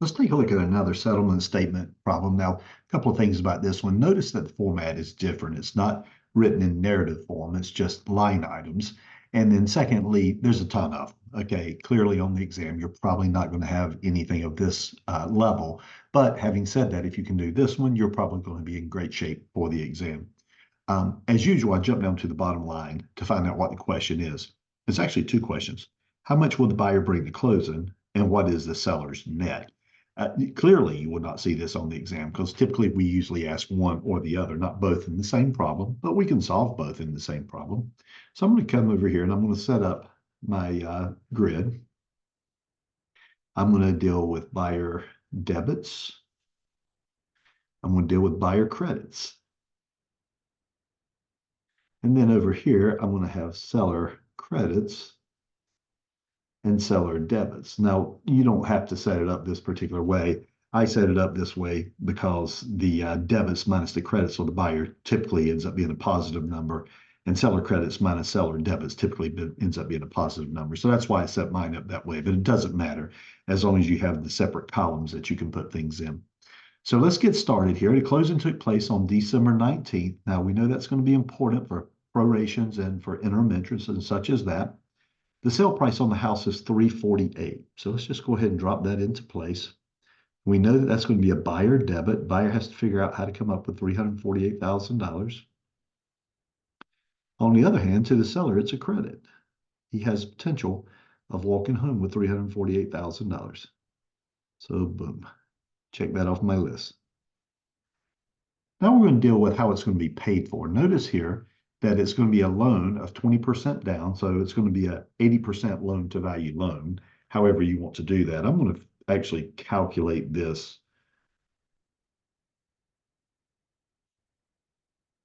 Let's take a look at another settlement statement problem. Now, a couple of things about this one. Notice that the format is different. It's not written in narrative form. It's just line items. And then secondly, there's a ton of them. Okay, clearly on the exam, you're probably not going to have anything of this level. But having said that, if you can do this one, you're probably going to be in great shape for the exam. As usual, I jump down to the bottom line to find out what the question is. It's actually two questions. How much will the buyer bring to closing, and what is the seller's net? Clearly, you would not see this on the exam because typically we usually ask one or the other, not both in the same problem, but we can solve both in the same problem. So I'm going to come over here and I'm going to set up my grid. I'm going to deal with buyer debits. I'm going to deal with buyer credits. And then over here, I'm going to have seller credits and seller debits. Now, you don't have to set it up this particular way. I set it up this way because the debits minus the credits of the buyer typically ends up being a positive number, and seller credits minus seller debits typically ends up being a positive number. So that's why I set mine up that way, but it doesn't matter as long as you have the separate columns that you can put things in. So let's get started here. The closing took place on December 19th. Now, we know that's going to be important for prorations and for interim interest and such as that. The sale price on the house is $348. So let's just go ahead and drop that into place. We know that that's going to be a buyer debit. Buyer has to figure out how to come up with $348,000. On the other hand, to the seller, it's a credit. He has potential of walking home with $348,000. So boom, check that off my list. Now we're going to deal with how it's going to be paid for. Notice here that it's going to be a loan of 20% down. So it's going to be a 80% loan to value loan, however you want to do that. I'm going to actually calculate this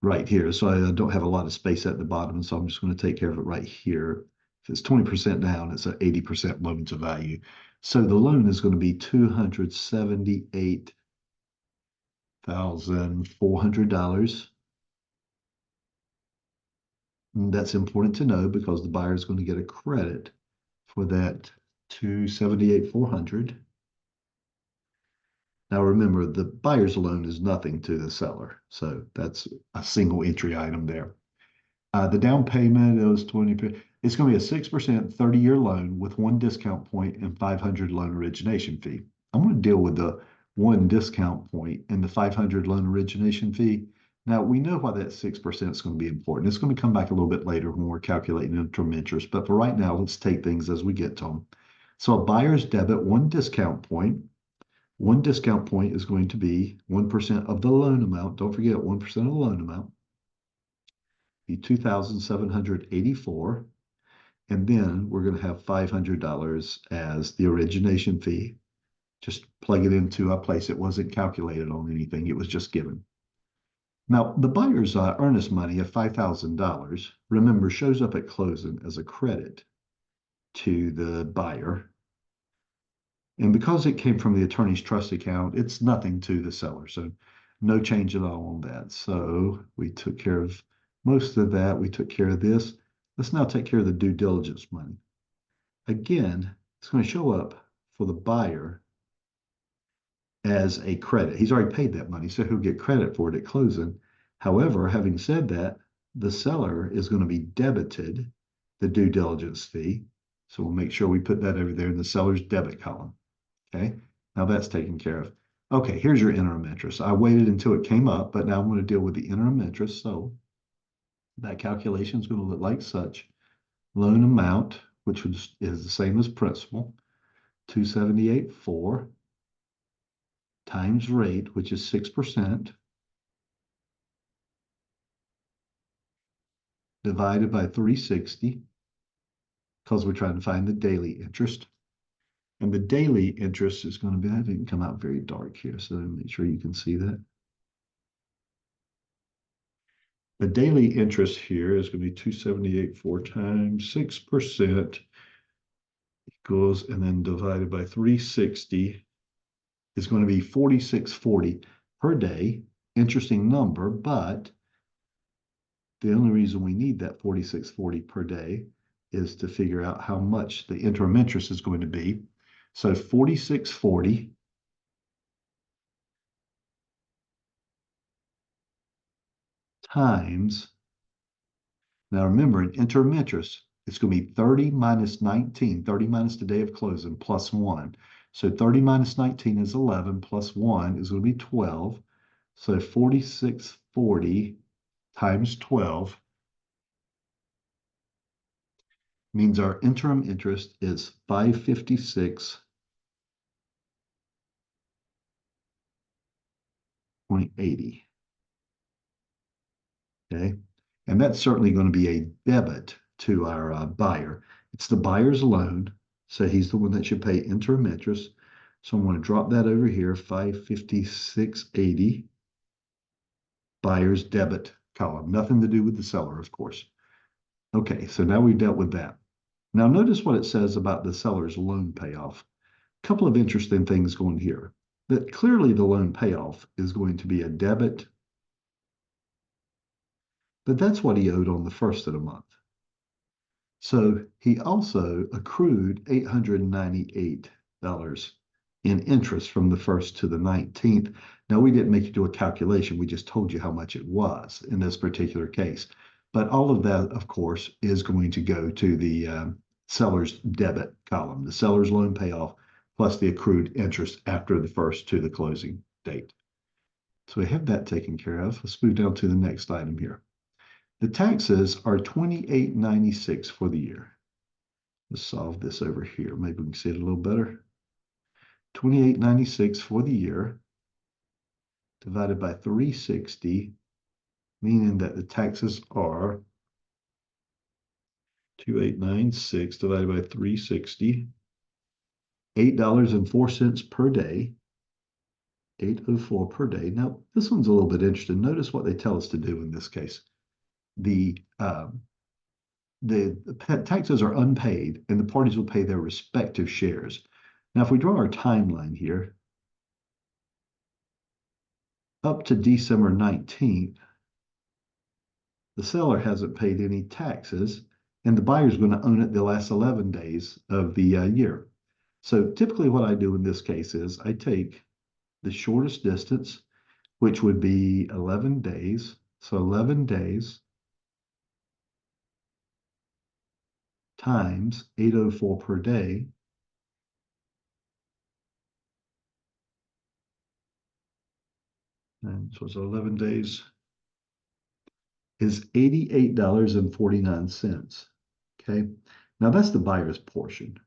right here. So I don't have a lot of space at the bottom. So I'm just going to take care of it right here. If it's 20% down, it's an 80% loan to value. So the loan is going to be $278,400. That's important to know because the buyer is going to get a credit for that $278,400. Now remember, the buyer's loan is nothing to the seller, so that's a single entry item there. The down payment is 20. It's going to be a 6% 30-year loan with one discount point and 500 loan origination fee. I'm going to deal with the one discount point and the 500 loan origination fee. Now we know why that 6% is going to be important. It's going to come back a little bit later when we're calculating interim interest, but for right now, let's take things as we get to them. So a buyer's debit, one discount point. One discount point is going to be 1% of the loan amount. Don't forget 1% of the loan amount. Be $2,784. And then we're going to have $500 as the origination fee. Just plug it into a place. It wasn't calculated on anything. It was just given. Now, the buyer's earnest money of $5,000, remember, shows up at closing as a credit to the buyer. And because it came from the attorney's trust account, it's nothing to the seller. So no change at all on that. So we took care of most of that. We took care of this. Let's now take care of the due diligence money. Again, it's going to show up for the buyer as a credit. He's already paid that money, so he'll get credit for it at closing. However, having said that, the seller is going to be debited the due diligence fee. So we'll make sure we put that over there in the seller's debit column. Okay, now that's taken care of. Okay, here's your interim interest. I waited until it came up, but now I'm going to deal with the interim interest. So that calculation is going to look like such. Loan amount, which is the same as principal, 278.4 times rate, which is 6%, divided by 360, because we're trying to find the daily interest. And the daily interest is going to be, that didn't come out very dark here, so make sure you can see that. The daily interest here is going to be 278.4 times 6% equals, and then divided by 360 is going to be 46.40 per day. Interesting number, but the only reason we need that 46.40 per day is to figure out how much the interim interest is going to be. So 46.40 times, now remember, in interim interest, it's going to be 30 minus 19, 30 minus the day of closing plus 1. So 30 minus 19 is 11, plus 1 is going to be 12. So 4640 times 12 means our interim interest is 556.80. Okay, and that's certainly going to be a debit to our buyer. It's the buyer's loan, so he's the one that should pay interim interest. So I'm going to drop that over here, 556.80, buyer's debit column. Nothing to do with the seller, of course. Okay, so now we've dealt with that. Now notice what it says about the seller's loan payoff. A couple of interesting things going here. That clearly the loan payoff is going to be a debit, but that's what he owed on the first of the month. So he also accrued $898 in interest from the 1st to the 19th. Now, we didn't make you do a calculation. We just told you how much it was in this particular case. But all of that, of course, is going to go to the seller's debit column, the seller's loan payoff, plus the accrued interest after the 1st to the closing date. So we have that taken care of. Let's move down to the next item here. The taxes are $28.96 for the year. Let's solve this over here. Maybe we can see it a little better. $28.96 for the year divided by 360, meaning that the taxes are 2896 divided by 360, $8.04 per day, 804 per day. Now, this one's a little bit interesting. Notice what they tell us to do in this case. The taxes are unpaid, and the parties will pay their respective shares. Now, if we draw our timeline here, up to December 19th, the seller hasn't paid any taxes, and the buyer is going to own it the last 11 days of the year. So typically what I do in this case is I take the shortest distance, which would be 11 days. So 11 days times 804 per day. And so it's 11 days is $88.49. Okay. Now that's the buyer's portion.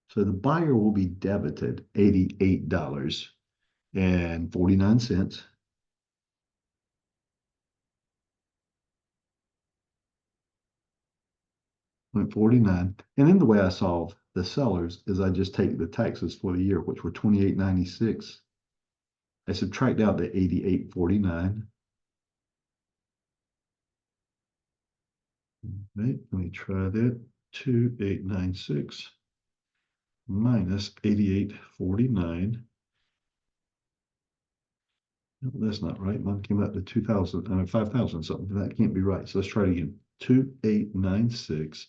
So the buyer will be debited $88.49. $0.49. And then the way I solve the sellers is I just take the taxes for the year, which were $28.96. I subtract out the $88.49. Right, let me try that. 2896 minus 88.49. No, that's not right. Mine came out to 2,000, 5,000 something. That can't be right. So let's try it again. 2896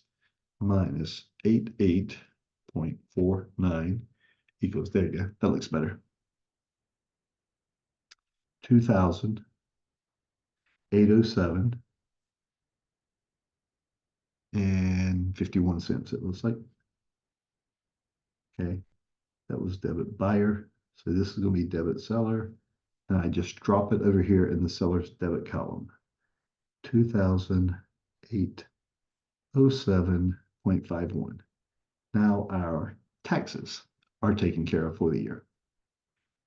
minus 88.49 equals, there you go. That looks better. 2,807 and 51 cents, it looks like. Okay, that was debit buyer. So this is going to be debit seller. And I just drop it over here in the seller's debit column. 2,807.51. Now our taxes are taken care of for the year.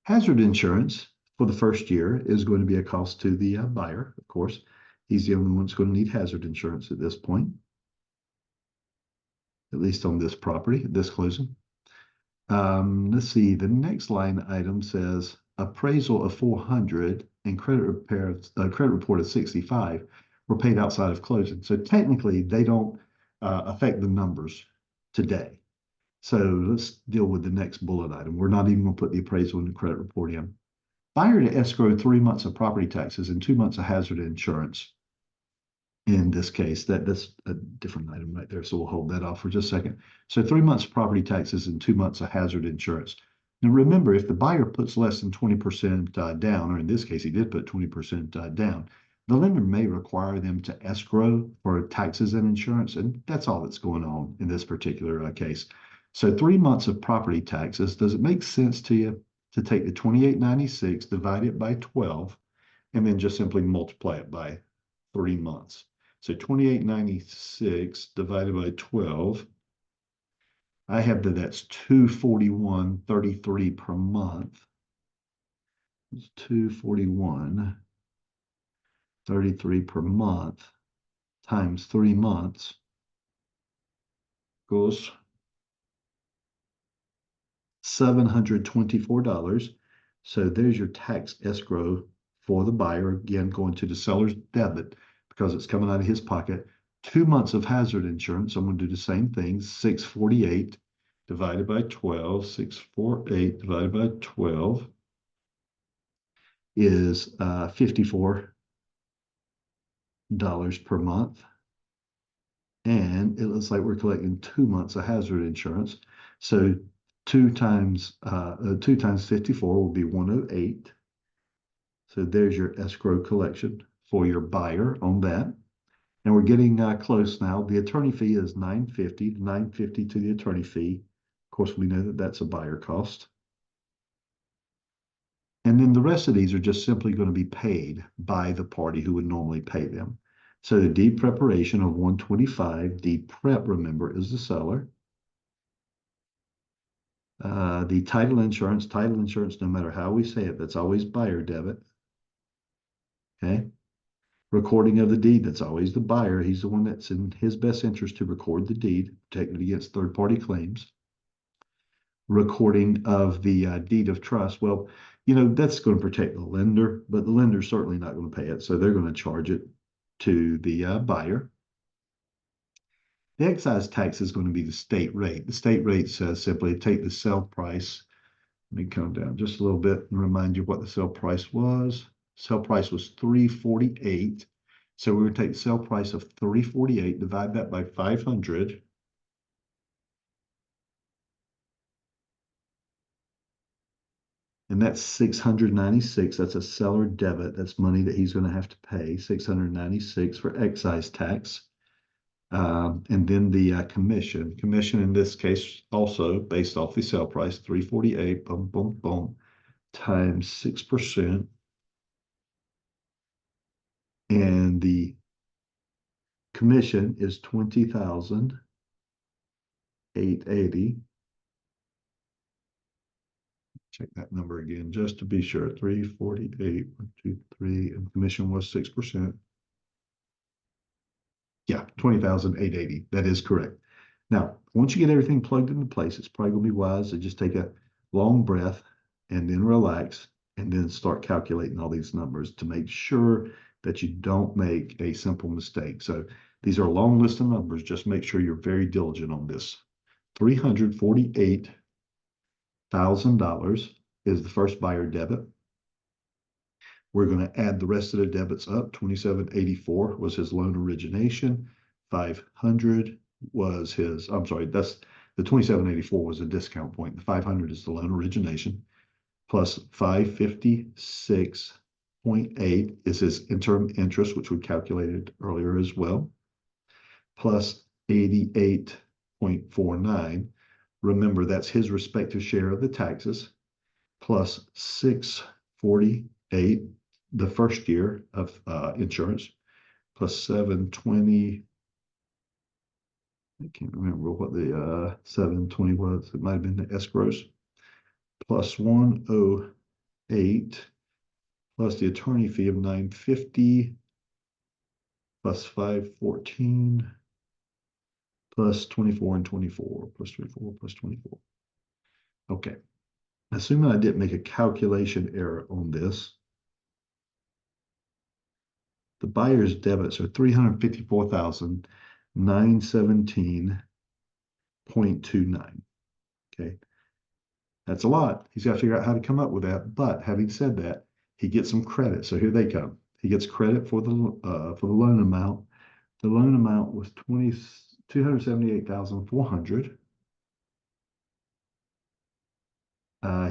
Hazard insurance for the first year is going to be a cost to the buyer, of course. He's the only one that's going to need hazard insurance at this point, at least on this property, at this closing. Let's see, the next line item says appraisal of 400 and credit report of 65 were paid outside of closing. So technically they don't affect the numbers today. So let's deal with the next bullet item. We're not even going to put the appraisal and the credit report in. Buyer to escrow 3 months of property taxes and 2 months of hazard insurance. In this case, that's a different item right there. So we'll hold that off for just a second. So 3 months of property taxes and 2 months of hazard insurance. Now remember, if the buyer puts less than 20% down, or in this case, he did put 20% down, The lender may require them to escrow for taxes and insurance, and that's all that's going on in this particular case. So 3 months of property taxes, does it make sense to you to take the 2896, divide it by 12, and then just simply multiply it by 3 months? So 2896 divided by 12, I have that's 241.33 per month. It's 241.33 per month times 3 months equals $724. So there's your tax escrow for the buyer, again, going to the seller's debit because it's coming out of his pocket. 2 months of hazard insurance, I'm going to do the same thing, 648 divided by 12, 648 divided by 12 is $54 per month. And it looks like we're collecting 2 months of hazard insurance. So 2 times 54 will be 108. So there's your escrow collection for your buyer on that. And we're getting close now. The attorney fee is $950 to the attorney fee. Of course, we know that that's a buyer cost. And then the rest of these are just simply going to be paid by the party who would normally pay them. So the deed preparation of 125, deed prep, remember, is the seller. The title insurance, no matter how we say it, that's always buyer debit. Okay. Recording of the deed, that's always the buyer. He's the one that's in his best interest to record the deed, protect it against third-party claims. Recording of the deed of trust. Well, that's going to protect the lender, but the lender's certainly not going to pay it. So they're going to charge it to the buyer. The excise tax is going to be the state rate. The state rate says simply take the sale price. Let me come down just a little bit and remind you what the sale price was. Sale price was $348. So we're going to take the sale price of $348, divide that by 500. And that's $696. That's a seller debit. That's money that he's going to have to pay, $696 for excise tax. And then the commission. Commission in this case also based off the sale price, $348, boom, boom, boom, times 6%. And the commission is $20,880. Check that number again just to be sure. 348, 123, and commission was 6%. Yeah, 20,880. That is correct. Now, once you get everything plugged into place, it's probably going to be wise to just take a long breath and then relax and then start calculating all these numbers to make sure that you don't make a simple mistake. So these are a long list of numbers. Just make sure you're very diligent on this. $348,000 is the first buyer debit. We're going to add the rest of the debits up. 2784 was his loan origination. 500 was his, I'm sorry, that's the 2784 was a discount point. The 500 is the loan origination, plus 556.8 is his interim interest, which we calculated earlier as well, plus 88.49. Remember, that's his respective share of the taxes, plus 648, the first year of insurance, plus 720. I can't remember what the 720 was. It might have been the escrows, plus 108, plus the attorney fee of 950, plus 514, plus 24 and 24, plus 24, plus 24. Okay. Assuming I didn't make a calculation error on this, the buyer's debits are $354,917.29. Okay. That's a lot. He's got to figure out how to come up with that. But having said that, he gets some credit. So here they come. He gets credit for the loan amount. The loan amount was $278,400.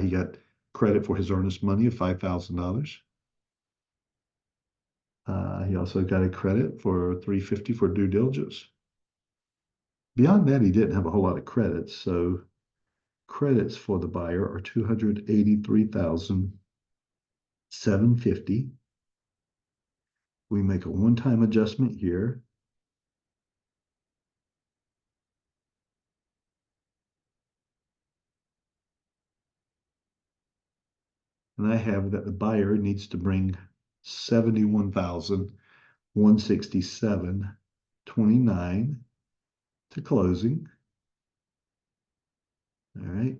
He got credit for his earnest money of $5,000. He also got a credit for $350 for due diligence. Beyond that, he didn't have a whole lot of credits. So credits for the buyer are $283,750. We make a one-time adjustment here. And I have that the buyer needs to bring 71,167.29 to closing. All right.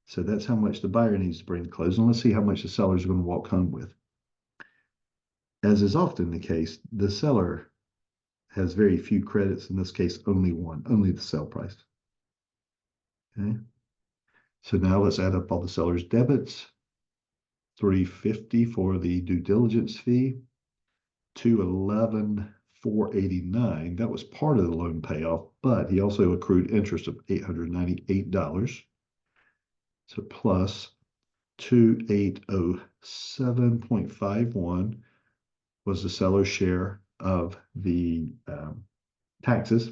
So that's how much the buyer needs to bring to closing. Let's see how much the seller is going to walk home with. As is often the case, the seller has very few credits. In this case, only one, only the sale price. Okay. So now let's add up all the seller's debits. $350 for the due diligence fee, $211,489. That was part of the loan payoff, but he also accrued interest of $898. So plus 2807.51 was the seller's share of the taxes.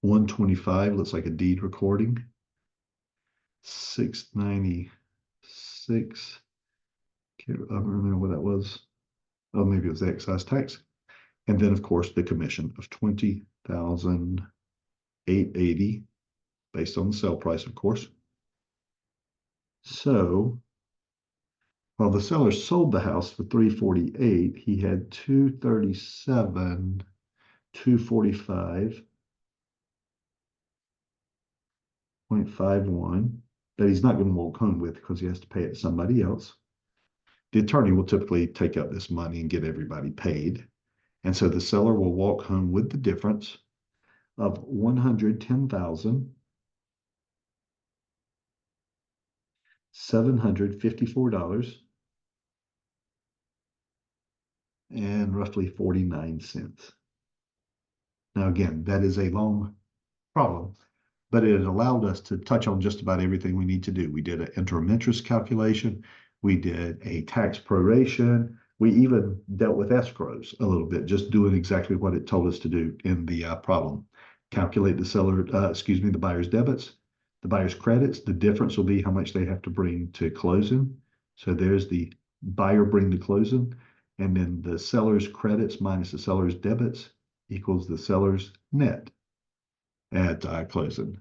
125 looks like a deed recording. 696. Can't remember what that was. Oh, maybe it was the excise tax. And then, of course, the commission of $20,880 based on the sale price, of course. So while the seller sold the house for $348, he had $237,245.51 that he's not going to walk home with because he has to pay it to somebody else. The attorney will typically take out this money and get everybody paid. And so the seller will walk home with the difference of $110,754 and roughly 49 cents. Now, again, that is a long problem, but it allowed us to touch on just about everything we need to do. We did an interim interest calculation. We did a tax proration. We even dealt with escrows a little bit, just doing exactly what it told us to do in the problem. Calculate the buyer's debits, the buyer's credits. The difference will be how much they have to bring to closing. So there's the buyer bring to closing, and then the seller's credits minus the seller's debits equals the seller's net at closing.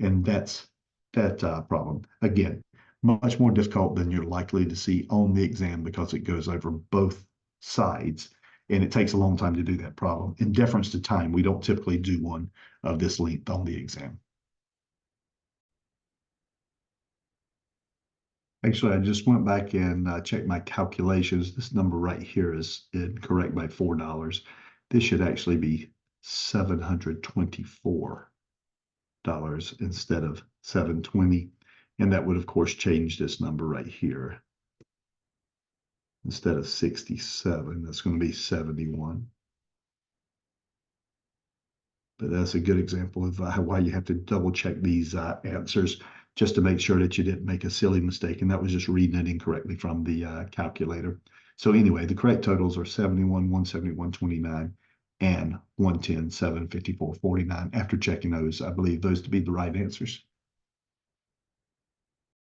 And that's that problem. Again, much more difficult than you're likely to see on the exam because it goes over both sides and it takes a long time to do that problem. In deference to time, we don't typically do one of this length on the exam. Actually, I just went back and checked my calculations. This number right here is incorrect by $4. This should actually be $724 instead of $720. And that would, of course, change this number right here. Instead of 67, that's going to be 71. But that's a good example of why you have to double check these answers just to make sure that you didn't make a silly mistake. And that was just reading it incorrectly from the calculator. So anyway, the correct totals are 71, 171.29 and 110, 754.49. After checking those, I believe those to be the right answers.